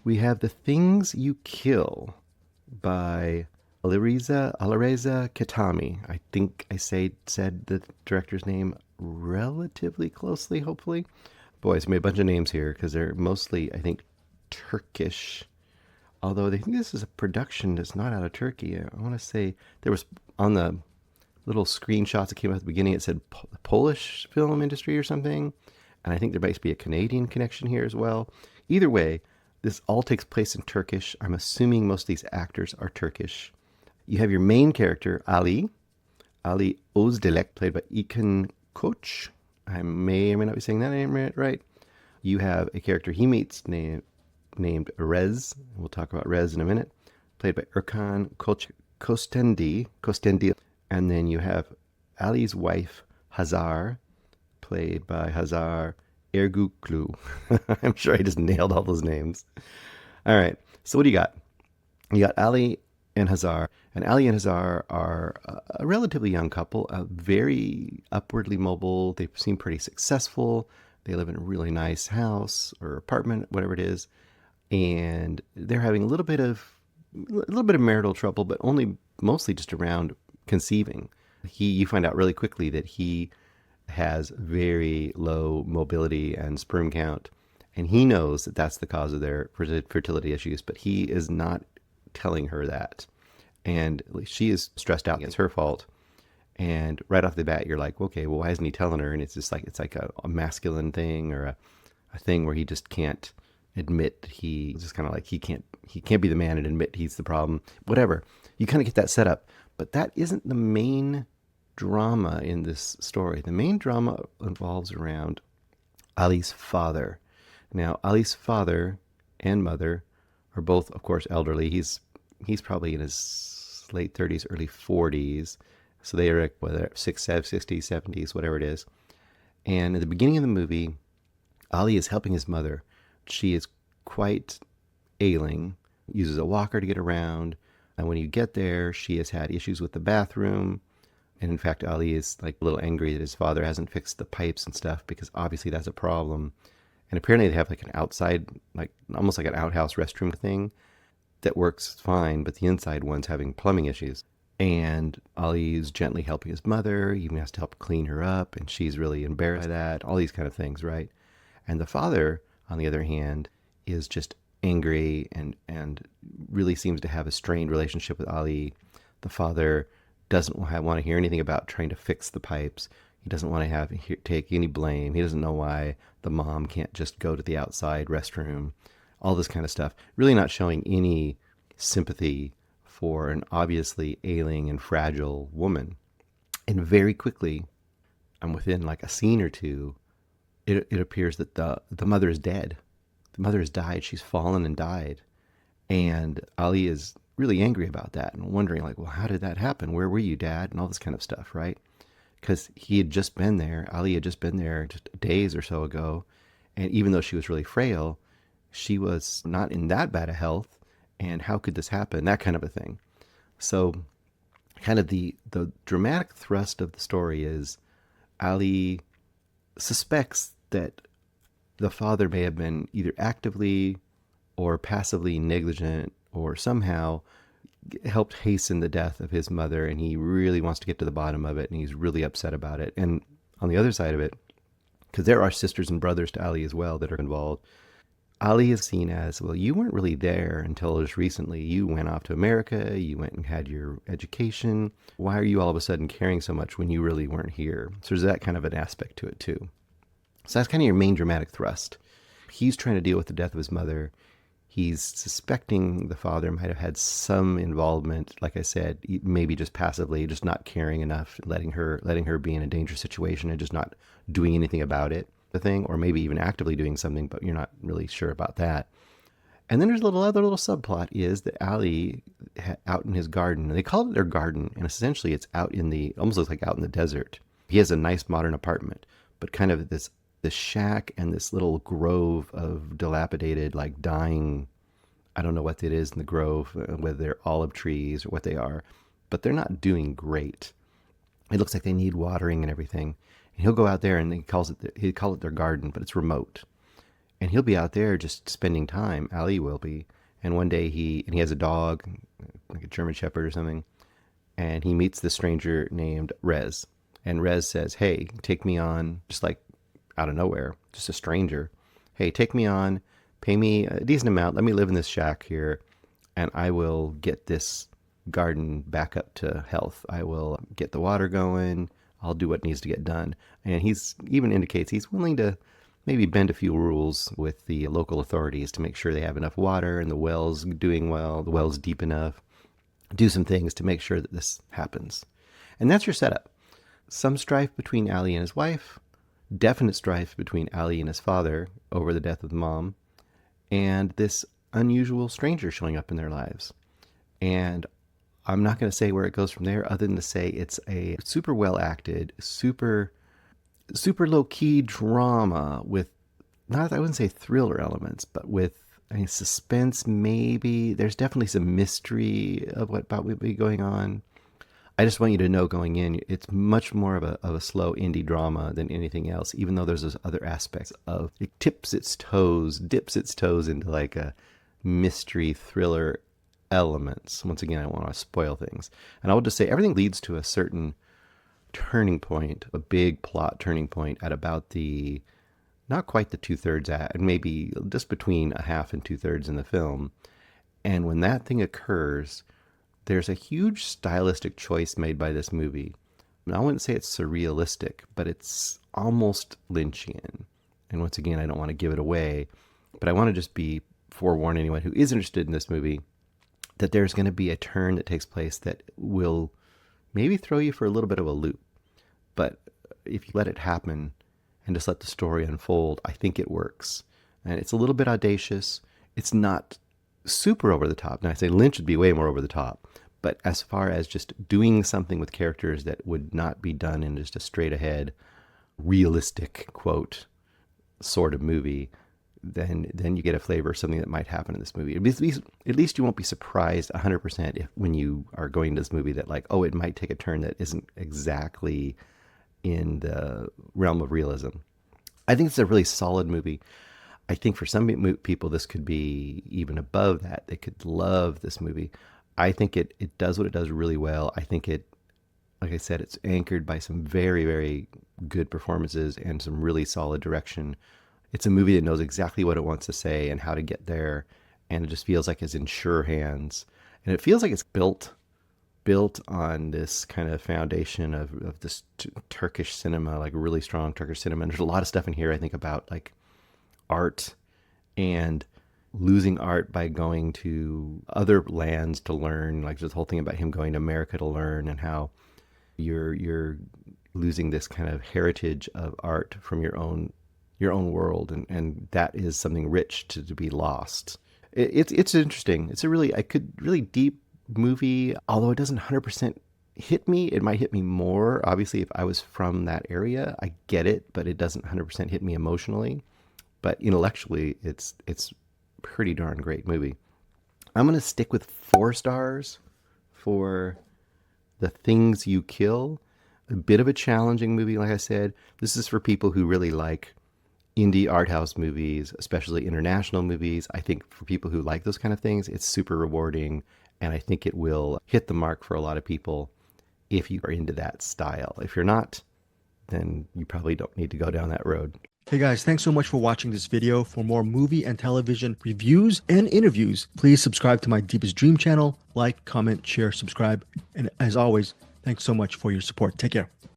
We have The Things You Kill by Alireza Khatami. I think said the director's name relatively closely, hopefully. Boy, it's made a bunch of names here because they're mostly, I think, Turkish. Although they think this is a production that's not out of Turkey. I want to say there was on the little screenshots that came out at the beginning, it said Polish film industry or something. And I think there might be a Canadian connection here as well. Either way, this all takes place in Turkish. I'm assuming most of these actors are Turkish. You have your main character, Ali Özdilek, played by Ekin Koç. I may or may not be saying that name right. You have a character he meets named Rez. We'll talk about Rez in a minute. Played by Erkan Kostendi. And then you have Ali's wife, Hazar, played by Hazar Ergüklü. I'm sure I just nailed all those names. All right. So what do you got? You got Ali and Hazar. And Ali and Hazar are a relatively young couple, very upwardly mobile. They seem pretty successful. They live in a really nice house or apartment, whatever it is. And they're having a little bit of marital trouble, but only mostly just around conceiving. You find out really quickly that he has very low mobility and sperm count, and he knows that that's the cause of their fertility issues, but he is not telling her that. And she is stressed out. It's her fault. And right off the bat, you're like, okay, well, why isn't he telling her? And it's just like, it's like a masculine thing, or a thing where he just can't admit he's just kind of like, he can't be the man and admit he's the problem, whatever. You kind of get that set up, but that isn't the main drama in this story. The main drama involves around Ali's father. Now, Ali's father and mother are both, of course, elderly. He's probably in his late 30s, early 40s. So they are, whether 60s, 70s, whatever it is. And at the beginning of the movie, Ali is helping his mother. She is quite ailing, uses a walker to get around. And when you get there, she has had issues with the bathroom. And in fact, Ali is like a little angry that his father hasn't fixed the pipes and stuff, because obviously that's a problem. And apparently they have like an outside, like almost like an outhouse restroom thing that works fine, but the inside one's having plumbing issues. And Ali is gently helping his mother, even has to help clean her up, and she's really embarrassed by that, all these kind of things, right? And the father, on the other hand, is just angry and really seems to have a strained relationship with Ali. The father doesn't want to hear anything about trying to fix the pipes. He doesn't want to take any blame. He doesn't know why the mom can't just go to the outside restroom. All this kind of stuff. Really not showing any sympathy for an obviously ailing and fragile woman. And very quickly, and within like a scene or two, it appears that the mother is dead. The mother has died. She's fallen and died. And Ali is really angry about that and wondering, like, well, how did that happen? Where were you, Dad? And all this kind of stuff, right? Because he had just been there. Ali had just been there just days or so ago. And even though she was really frail, she was not in that bad a health. And how could this happen? That kind of a thing. So kind of the dramatic thrust of the story is Ali suspects that the father may have been either actively or passively negligent or somehow helped hasten the death of his mother, and he really wants to get to the bottom of it, and he's really upset about it. And on the other side of it, because there are sisters and brothers to Ali as well that are involved, Ali is seen as, well, you weren't really there until just recently. You went off to America, you went and had your education. Why are you all of a sudden caring so much when you really weren't here? So there's that kind of an aspect to it too. So that's kind of your main dramatic thrust. He's trying to deal with the death of his mother. He's suspecting the father might have had some involvement, like I said, maybe just passively, just not caring enough, letting her be in a dangerous situation and just not doing anything about it, the thing, or maybe even actively doing something, but you're not really sure about that. And then there's a other little subplot is that Ali, out in his garden, and they call it their garden, and essentially it's out in the, almost looks like out in the desert. He has a nice modern apartment, but kind of this shack and this little grove of dilapidated, like dying, I don't know what it is in the grove, whether they're olive trees or what they are, but they're not doing great. It looks like they need watering and everything. And he'll go out there and he call it their garden, but it's remote. and he'll be out there just spending time. Ali will be. And one day he has a dog, like a German Shepherd or something, and he meets this stranger named Rez. And Rez says, "Hey, take me on," just like out of nowhere, just a stranger. "Hey, take me on, pay me a decent amount, let me live in this shack here, and I will get this garden back up to health. I will get the water going. I'll do what needs to get done." And he's even indicates he's willing to maybe bend a few rules with the local authorities to make sure they have enough water and the well's doing well, the well's deep enough. Do some things to make sure that this happens. And that's your setup. Some strife between Ali and his wife, definite strife between Ali and his father over the death of the mom, and this unusual stranger showing up in their lives. And I'm not going to say where it goes from there other than to say it's a super well acted, super low key drama with, not, I wouldn't say thriller elements, but with, I mean, suspense maybe. There's definitely some mystery of what about would be going on. I just want you to know going in, it's much more of a slow indie drama than anything else, even though there's those other aspects of it dips its toes into like a mystery thriller elements. Once again, I don't want to spoil things. And I will just say everything leads to a certain turning point, a big plot turning point at about the, not quite the 2/3 act, and maybe just between a half and 2/3 in the film. And when that thing occurs, there's a huge stylistic choice made by this movie. I wouldn't say it's surrealistic, but it's almost Lynchian. And once again, I don't want to give it away, but I want to just be forewarn anyone who is interested in this movie that there's going to be a turn that takes place that will maybe throw you for a little bit of a loop. But if you let it happen and just let the story unfold, I think it works. And it's a little bit audacious. It's not super over the top. Now, I say Lynch would be way more over the top. But as far as just doing something with characters that would not be done in just a straight ahead, realistic, quote, sort of movie, then you get a flavor of something that might happen in this movie. At least you won't be surprised 100% if when you are going to this movie that like, oh, it might take a turn that isn't exactly in the realm of realism. I think it's a really solid movie. I think for some people this could be even above that. They could love this movie. I think it does what it does really well. I think it, like I said, it's anchored by some very, very good performances and some really solid direction. It's a movie that knows exactly what it wants to say and how to get there, and it just feels like it's in sure hands. And it feels like it's built on this kind of foundation of this Turkish cinema, like really strong Turkish cinema. And there's a lot of stuff in here, I think, about like art and losing art by going to other lands to learn, like this whole thing about him going to America to learn, and how you're losing this kind of heritage of art from your own world, and that is something rich to be lost. It's interesting. It's a really deep movie, although it doesn't 100% hit me. It might hit me more, obviously, if I was from that area. I get it, but it doesn't 100% hit me emotionally. But intellectually, it's pretty darn great movie. I'm going to stick with 4 stars for The Things You Kill. A bit of a challenging movie, like I said. This is for people who really like indie art house movies, especially international movies. I think for people who like those kind of things, it's super rewarding, and I think it will hit the mark for a lot of people if you are into that style. If you're not, then you probably don't need to go down that road. Hey guys, thanks so much for watching this video. For more movie and television reviews and interviews, please subscribe to my Deepest Dream channel. Like, comment, share, subscribe. And as always, thanks so much for your support. Take care.